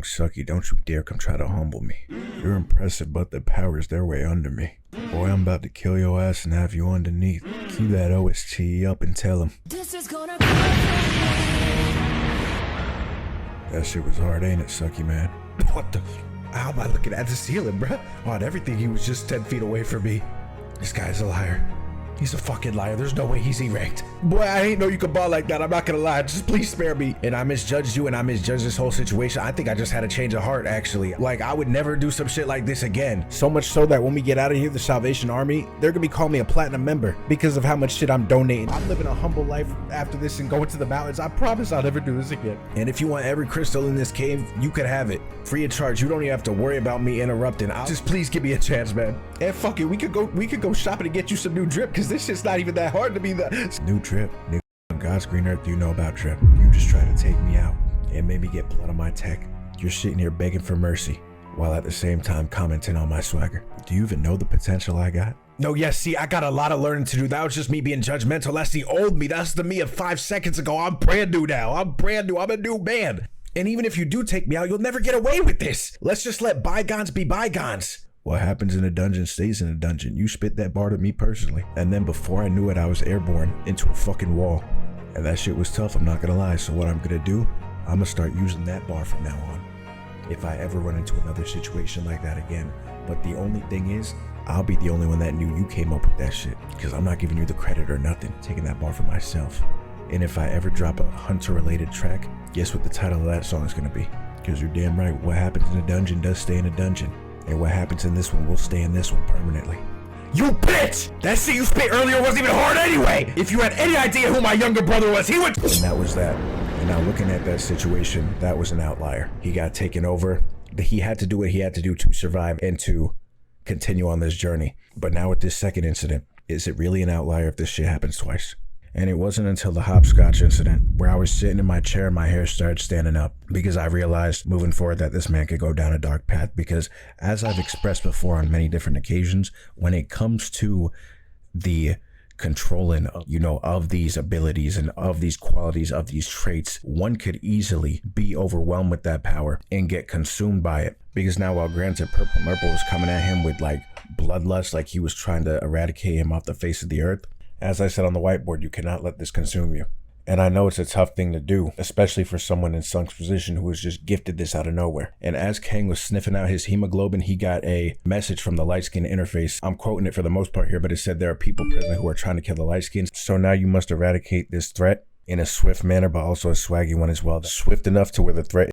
punk sucky, don't you dare come try to humble me. You're impressive, but the powers, they're way under me. Boy, I'm about to kill your ass and have you underneath. Cue that OST up and tell him. This is gonna be that shit was hard, ain't it, sucky man? What the? How am I looking at the ceiling, bruh? On everything, he was just 10 feet away from me. This guy's a liar. He's a fucking liar. There's no way he's erect. Boy, I ain't know you could ball like that. I'm not gonna lie. Just please spare me. And I misjudged you and I misjudged this whole situation. I think I just had a change of heart, actually. Like, I would never do some shit like this again. So much so that when we get out of here, the Salvation Army, they're gonna be calling me a platinum member because of how much shit I'm donating. I'm living a humble life after this and going to the mountains. I promise I'll never do this again. And if you want every crystal in this cave, you could have it. Free of charge. You don't even have to worry about me interrupting. Just please give me a chance, man. And fuck it, we could go shopping and get you some new drip because this shit's not even that hard to be the new drip. Nigga, on God's green earth, you know about drip. You just try to take me out and made me get blood on my tech. You're sitting here begging for mercy while at the same time commenting on my swagger. Do you even know the potential I got? No, yes, see, I got a lot of learning to do. That was just me being judgmental. That's the old me. That's the me of 5 seconds ago. I'm brand new now. I'm brand new. I'm a new man. And even if you do take me out, you'll never get away with this. Let's just let bygones be bygones. What happens in a dungeon stays in a dungeon. You spit that bar to me personally. And then before I knew it, I was airborne into a fucking wall. And that shit was tough, I'm not gonna lie. So what I'm gonna do, I'm gonna start using that bar from now on. If I ever run into another situation like that again. But the only thing is, I'll be the only one that knew you came up with that shit. Because I'm not giving you the credit or nothing. Taking that bar for myself. And if I ever drop a hunter-related track, guess what the title of that song is gonna be? Because you're damn right, what happens in a dungeon does stay in a dungeon. And what happens in this one will stay in this one permanently. You bitch! That shit you spit earlier wasn't even hard anyway! If you had any idea who my younger brother was, he would— And that was that. And now looking at that situation, that was an outlier. He got taken over. He had to do what he had to do to survive and to continue on this journey. But now with this second incident, is it really an outlier if this shit happens twice? And it wasn't until the hopscotch incident where I was sitting in my chair and my hair started standing up because I realized moving forward that this man could go down a dark path. Because as I've expressed before on many different occasions, when it comes to the controlling, of these abilities and of these qualities, of these traits, one could easily be overwhelmed with that power and get consumed by it. Because now, while granted, Purple Murple was coming at him with like bloodlust, like he was trying to eradicate him off the face of the earth. As I said on the whiteboard, you cannot let this consume you. And I know it's a tough thing to do, especially for someone in Sunk's position who was just gifted this out of nowhere. And as Kang was sniffing out his hemoglobin, he got a message from the LIGHTSKIN interface. I'm quoting it for the most part here, but it said there are people present who are trying to kill the LIGHTSKINs. So now you must eradicate this threat in a swift manner, but also a swaggy one as well. Swift enough to where the threat